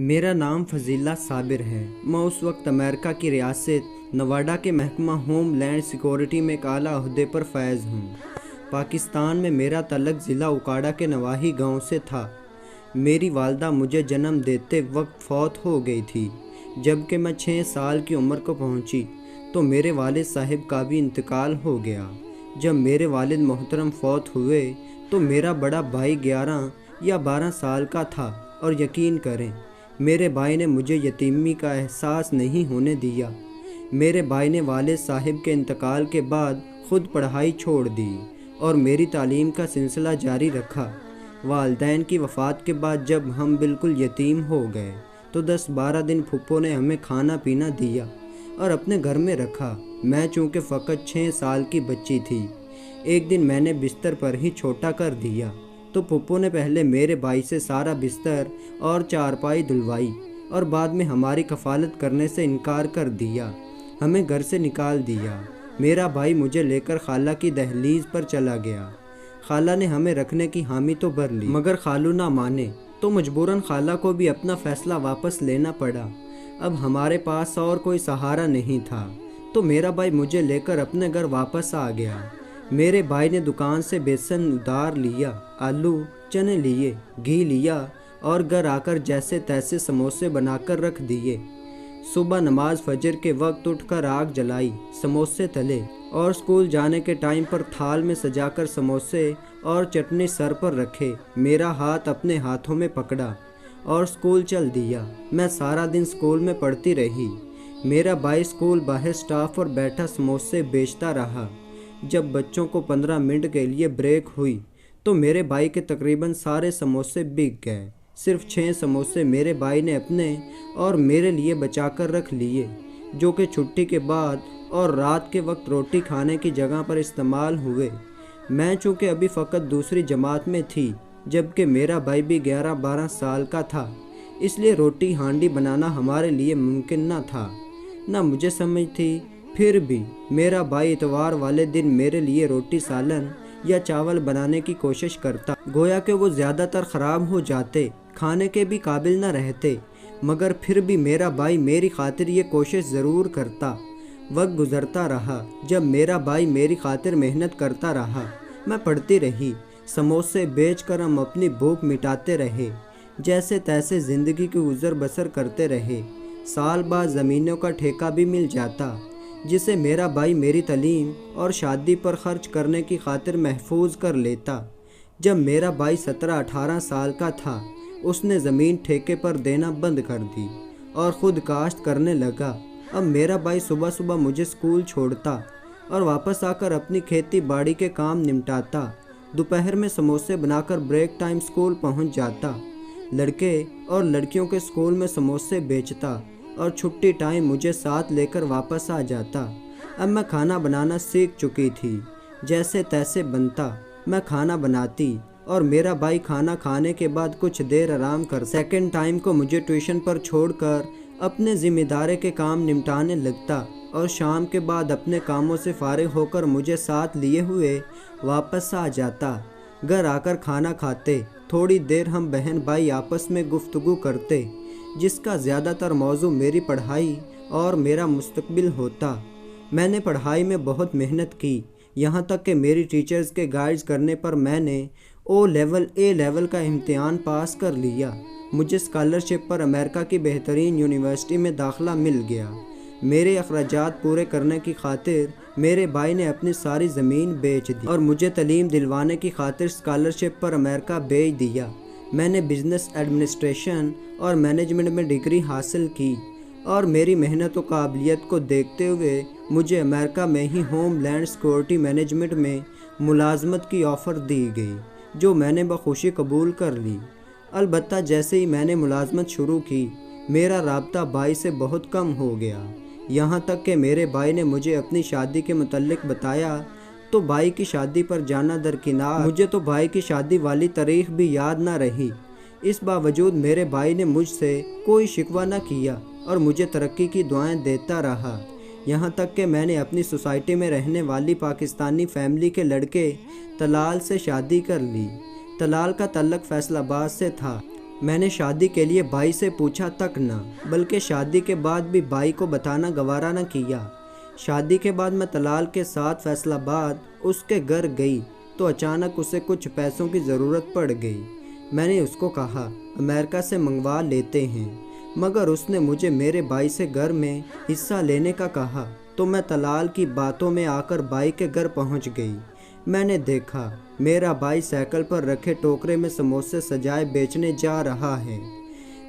میرا نام فضیلہ صابر ہے۔ میں اس وقت امریکہ کی ریاست نواڈا کے محکمہ ہوم لینڈ سیکورٹی میں ایک اعلیٰ عہدے پر فائز ہوں۔ پاکستان میں میرا تعلق ضلع اوکاڑا کے نواحی گاؤں سے تھا۔ میری والدہ مجھے جنم دیتے وقت فوت ہو گئی تھی۔ جبکہ میں 6 سال کی عمر کو پہنچی تو میرے والد صاحب کا بھی انتقال ہو گیا۔ جب میرے والد محترم فوت ہوئے تو میرا بڑا بھائی 11 یا 12 سال کا تھا، اور یقین کریں میرے بھائی نے مجھے یتیمی کا احساس نہیں ہونے دیا۔ میرے بھائی نے والد صاحب کے انتقال کے بعد خود پڑھائی چھوڑ دی اور میری تعلیم کا سلسلہ جاری رکھا۔ والدین کی وفات کے بعد جب ہم بالکل یتیم ہو گئے تو 10-12 دن پھپھو نے ہمیں کھانا پینا دیا اور اپنے گھر میں رکھا۔ میں چونکہ فقط 6 سال کی بچی تھی، ایک دن میں نے بستر پر ہی چھوٹا کر دیا تو پھپھو نے پہلے میرے بھائی سے سارا بستر اور چارپائی دھلوائی اور بعد میں ہماری کفالت کرنے سے انکار کر دیا، ہمیں گھر سے نکال دیا۔ میرا بھائی مجھے لے کر خالہ کی دہلیز پر چلا گیا۔ خالہ نے ہمیں رکھنے کی حامی تو بھر لی، مگر خالو نہ مانے تو مجبوراً خالہ کو بھی اپنا فیصلہ واپس لینا پڑا۔ اب ہمارے پاس اور کوئی سہارا نہیں تھا تو میرا بھائی مجھے لے کر اپنے گھر واپس آ گیا۔ میرے بھائی نے دکان سے بیسن ادھار لیا، آلو چنے لیے، گھی لیا اور گھر آ کر جیسے تیسے سموسے بنا کر رکھ دیے۔ صبح نماز فجر کے وقت اٹھ کر آگ جلائی، سموسے تلے اور اسکول جانے کے ٹائم پر تھال میں سجا کر سموسے اور چٹنی سر پر رکھے، میرا ہاتھ اپنے ہاتھوں میں پکڑا اور اسکول چل دیا۔ میں سارا دن اسکول میں پڑھتی رہی۔ میرا بھائی اسکول باہر اسٹاف پر بیٹھا سموسے بیچتا رہا۔ جب بچوں کو 15 منٹ کے لیے بریک ہوئی تو میرے بھائی کے تقریباً سارے سموسے بک گئے۔ صرف 6 سموسے میرے بھائی نے اپنے اور میرے لیے بچا کر رکھ لیے، جو کہ چھٹی کے بعد اور رات کے وقت روٹی کھانے کی جگہ پر استعمال ہوئے۔ میں چونکہ ابھی فقط دوسری جماعت میں تھی، جبکہ میرا بھائی بھی 11-12 سال کا تھا، اس لیے روٹی ہانڈی بنانا ہمارے لیے ممکن نہ تھا، نہ مجھے سمجھ تھی۔ پھر بھی میرا بھائی اتوار والے دن میرے لیے روٹی سالن یا چاول بنانے کی کوشش کرتا، گویا کہ وہ زیادہ تر خراب ہو جاتے، کھانے کے بھی قابل نہ رہتے، مگر پھر بھی میرا بھائی میری خاطر یہ کوشش ضرور کرتا۔ وقت گزرتا رہا، جب میرا بھائی میری خاطر محنت کرتا رہا، میں پڑھتی رہی، سموسے بیچ کر ہم اپنی بھوک مٹاتے رہے، جیسے تیسے زندگی کی گزر بسر کرتے رہے۔ سال بعد زمینوں کا ٹھیکہ بھی مل جاتا، جسے میرا بھائی میری تعلیم اور شادی پر خرچ کرنے کی خاطر محفوظ کر لیتا۔ جب میرا بھائی 17-18 سال کا تھا، اس نے زمین ٹھیکے پر دینا بند کر دی اور خود کاشت کرنے لگا۔ اب میرا بھائی صبح صبح مجھے اسکول چھوڑتا اور واپس آ کر اپنی کھیتی باڑی کے کام نمٹاتا۔ دوپہر میں سموسے بنا کر بریک ٹائم اسکول پہنچ جاتا، لڑکے اور لڑکیوں کے اسکول میں سموسے بیچتا اور چھٹی ٹائم مجھے ساتھ لے کر واپس آ جاتا۔ اب میں کھانا بنانا سیکھ چکی تھی، جیسے تیسے بنتا میں کھانا بناتی اور میرا بھائی کھانا کھانے کے بعد کچھ دیر آرام کر سیکنڈ ٹائم کو مجھے ٹیوشن پر چھوڑ کر اپنے ذمہ داری کے کام نمٹانے لگتا اور شام کے بعد اپنے کاموں سے فارغ ہو کر مجھے ساتھ لیے ہوئے واپس آ جاتا۔ گھر آ کر کھانا کھاتے، تھوڑی دیر ہم بہن بھائی آپس میں گفتگو کرتے، جس کا زیادہ تر موضوع میری پڑھائی اور میرا مستقبل ہوتا۔ میں نے پڑھائی میں بہت محنت کی، یہاں تک کہ میری ٹیچرز کے گائیڈز کرنے پر میں نے اے لیول کا امتحان پاس کر لیا۔ مجھے اسکالرشپ پر امریکہ کی بہترین یونیورسٹی میں داخلہ مل گیا۔ میرے اخراجات پورے کرنے کی خاطر میرے بھائی نے اپنی ساری زمین بیچ دی اور مجھے تعلیم دلوانے کی خاطر اسکالرشپ پر امریکہ بھیج دیا۔ میں نے بزنس ایڈمنسٹریشن اور مینجمنٹ میں ڈگری حاصل کی اور میری محنت و قابلیت کو دیکھتے ہوئے مجھے امریکہ میں ہی ہوم لینڈ سیکورٹی مینجمنٹ میں ملازمت کی آفر دی گئی، جو میں نے بخوشی قبول کر لی۔ البتہ جیسے ہی میں نے ملازمت شروع کی، میرا رابطہ بھائی سے بہت کم ہو گیا، یہاں تک کہ میرے بھائی نے مجھے اپنی شادی کے متعلق بتایا تو بھائی کی شادی پر جانا درکنار، مجھے تو بھائی کی شادی والی تاریخ بھی یاد نہ رہی۔ اس باوجود میرے بھائی نے مجھ سے کوئی شکوہ نہ کیا اور مجھے ترقی کی دعائیں دیتا رہا، یہاں تک کہ میں نے اپنی سوسائٹی میں رہنے والی پاکستانی فیملی کے لڑکے طلال سے شادی کر لی۔ طلال کا تعلق فیصل آباد سے تھا میں نے شادی کے لیے بھائی سے پوچھا تک نہ، بلکہ شادی کے بعد بھی بھائی کو بتانا گوارا نہ کیا۔ شادی کے بعد میں طلال کے ساتھ فیصل آباد اس کے گھر گئی تو اچانک اسے کچھ پیسوں کی ضرورت پڑ گئی۔ میں نے اس کو کہا امریکہ سے منگوا لیتے ہیں، مگر اس نے مجھے میرے بھائی سے گھر میں حصہ لینے کا کہا تو میں طلال کی باتوں میں آ کر بھائی کے گھر پہنچ گئی۔ میں نے دیکھا میرا بھائی سائیکل پر رکھے ٹوکرے میں سموسے سجائے بیچنے جا رہا ہے۔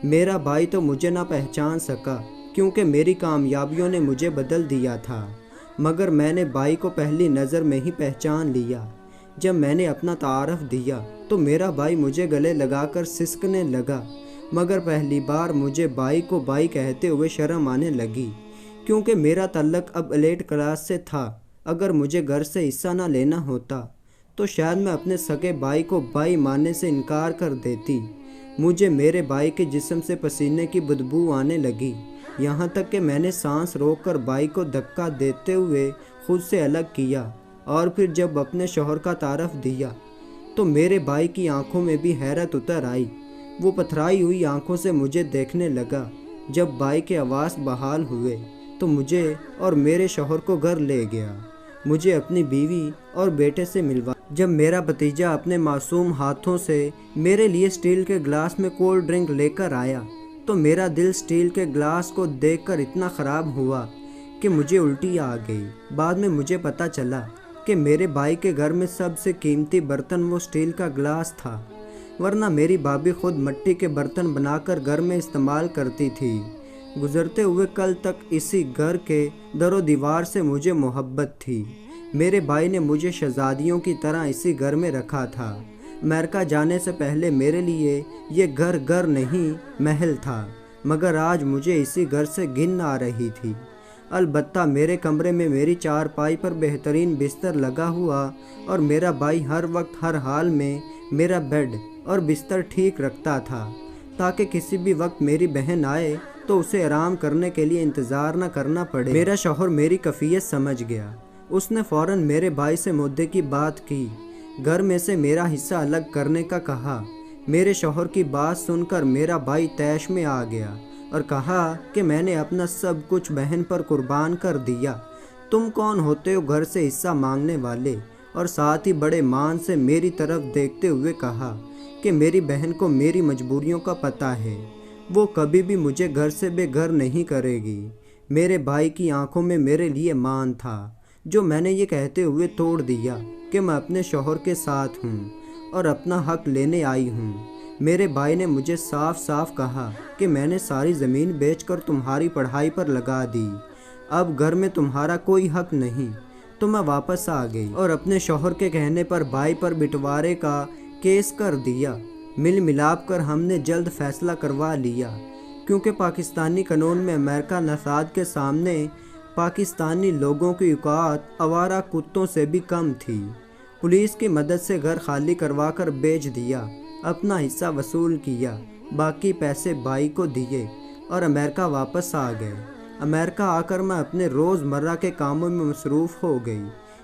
میرا بھائی تو مجھے نہ پہچان سکا کیونکہ میری کامیابیوں نے مجھے بدل دیا تھا، مگر میں نے بھائی کو پہلی نظر میں ہی پہچان لیا۔ جب میں نے اپنا تعارف دیا تو میرا بھائی مجھے گلے لگا کر سسکنے لگا، مگر پہلی بار مجھے بھائی کو بھائی کہتے ہوئے شرم آنے لگی، کیونکہ میرا تعلق اب ایلیٹ کلاس سے تھا۔ اگر مجھے گھر سے حصہ نہ لینا ہوتا تو شاید میں اپنے سگے بھائی کو بھائی ماننے سے انکار کر دیتی۔ مجھے میرے بھائی کے جسم سے پسینے کی بدبو آنے لگی، یہاں تک کہ میں نے سانس روک کر بھائی کو دھکا دیتے ہوئے خود سے الگ کیا، اور پھر جب اپنے شوہر کا تعارف دیا تو میرے بھائی کی آنکھوں میں بھی حیرت اتر آئی۔ وہ پتھرائی ہوئی آنکھوں سے مجھے دیکھنے لگا۔ جب بھائی کے حواس بحال ہوئے تو مجھے اور میرے شوہر کو گھر لے گیا، مجھے اپنی بیوی اور بیٹے سے ملوا۔ جب میرا بھتیجا اپنے معصوم ہاتھوں سے میرے لیے اسٹیل کے گلاس میں کولڈ ڈرنک لے کر آیا تو میرا دل اسٹیل کے گلاس کو دیکھ کر اتنا خراب ہوا کہ مجھے الٹی آ گئی۔ بعد میں مجھے پتہ چلا کہ میرے بھائی کے گھر میں سب سے قیمتی برتن وہ اسٹیل کا گلاس تھا، ورنہ میری بھابھی خود مٹی کے برتن بنا کر گھر میں استعمال کرتی تھی۔ گزرتے ہوئے کل تک اسی گھر کے در و دیوار سے مجھے محبت تھی۔ میرے بھائی نے مجھے شہزادیوں کی طرح اسی گھر میں رکھا تھا۔ امریکہ جانے سے پہلے میرے لیے یہ گھر نہیں محل تھا، مگر آج مجھے اسی گھر سے گھن آ رہی تھی۔ البتہ میرے کمرے میں میری چارپائی پر بہترین بستر لگا ہوا، اور میرا بھائی ہر وقت ہر حال میں میرا بیڈ اور بستر ٹھیک رکھتا تھا تاکہ کسی بھی وقت میری بہن آئے تو اسے آرام کرنے کے لیے انتظار نہ کرنا پڑے۔ میرا شوہر میری کیفیت سمجھ گیا۔ اس نے فوراً میرے بھائی سے مدعے کی بات کی، گھر میں سے میرا حصہ الگ کرنے کا کہا۔ میرے شوہر کی بات سن کر میرا بھائی طیش میں آ گیا اور کہا کہ میں نے اپنا سب کچھ بہن پر قربان کر دیا، تم کون ہوتے ہو گھر سے حصہ مانگنے والے؟ اور ساتھ ہی بڑے مان سے میری طرف دیکھتے ہوئے کہا کہ میری بہن کو میری مجبوریوں کا پتہ ہے، وہ کبھی بھی مجھے گھر سے بے گھر نہیں کرے گی۔ میرے بھائی کی آنکھوں میں میرے لیے مان تھا، جو میں نے یہ کہتے ہوئے توڑ دیا کہ میں اپنے شوہر کے ساتھ ہوں اور اپنا حق لینے آئی ہوں۔ میرے بھائی نے مجھے صاف صاف کہا کہ میں نے ساری زمین بیچ کر تمہاری پڑھائی پر لگا دی، اب گھر میں تمہارا کوئی حق نہیں۔ تو میں واپس آ گئی اور اپنے شوہر کے کہنے پر بھائی پر بٹوارے کا کیس کر دیا۔ مل ملاپ کر ہم نے جلد فیصلہ کروا لیا، کیونکہ پاکستانی قانون میں امریکہ نژاد کے سامنے پاکستانی لوگوں کی اوقات آوارہ کتوں سے بھی کم تھی۔ پولیس کی مدد سے گھر خالی کروا کر بیچ دیا، اپنا حصہ وصول کیا، باقی پیسے بھائی کو دیے اور امریکہ واپس آ گئے۔ امریکہ آ کر میں اپنے روز مرہ کے کاموں میں مصروف ہو گئی۔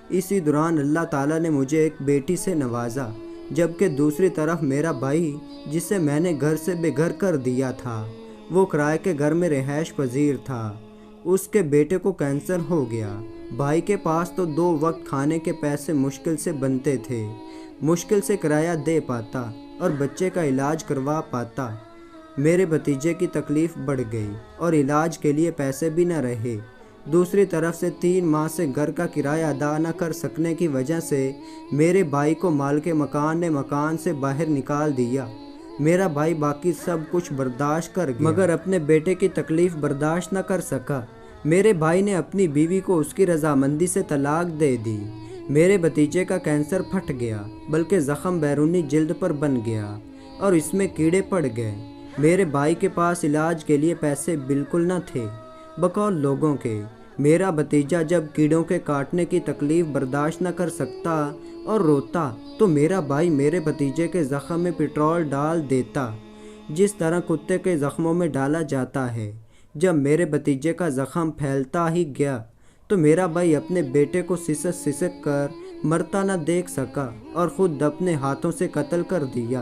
اسی دوران اللہ تعالیٰ نے مجھے ایک بیٹی سے نوازا، جبکہ دوسری طرف میرا بھائی جسے میں نے گھر سے بے گھر کر دیا تھا، وہ کرائے کے گھر میں رہائش پذیر تھا۔ اس کے بیٹے کو کینسر ہو گیا۔ بھائی کے پاس تو 2 وقت کھانے کے پیسے مشکل سے بنتے تھے، مشکل سے کرایہ دے پاتا اور بچے کا علاج کروا پاتا۔ میرے بھتیجے کی تکلیف بڑھ گئی اور علاج کے لیے پیسے بھی نہ رہے۔ دوسری طرف سے 3 ماہ سے گھر کا کرایہ ادا نہ کر سکنے کی وجہ سے میرے بھائی کو مالک مکان نے مکان سے باہر نکال دیا۔ میرا بھائی باقی سب کچھ برداشت کر گیا، مگر اپنے بیٹے کی تکلیف برداشت نہ کر سکا۔ میرے بھائی نے اپنی بیوی کو اس کی رضامندی سے طلاق دے دی۔ میرے بھتیجے کا کینسر پھٹ گیا، بلکہ زخم بیرونی جلد پر بن گیا اور اس میں کیڑے پڑ گئے۔ میرے بھائی کے پاس علاج کے لیے پیسے بالکل نہ تھے، بقول لوگوں کے۔ میرا بھتیجا جب کیڑوں کے کاٹنے کی تکلیف برداشت نہ کر سکتا اور روتا تو میرا بھائی میرے بھتیجے کے زخم میں پٹرول ڈال دیتا، جس طرح کتے کے زخموں میں ڈالا جاتا ہے۔ جب میرے بھتیجے کا زخم پھیلتا ہی گیا تو میرا بھائی اپنے بیٹے کو سسک کر مرتا نہ دیکھ سکا اور خود اپنے ہاتھوں سے قتل کر دیا۔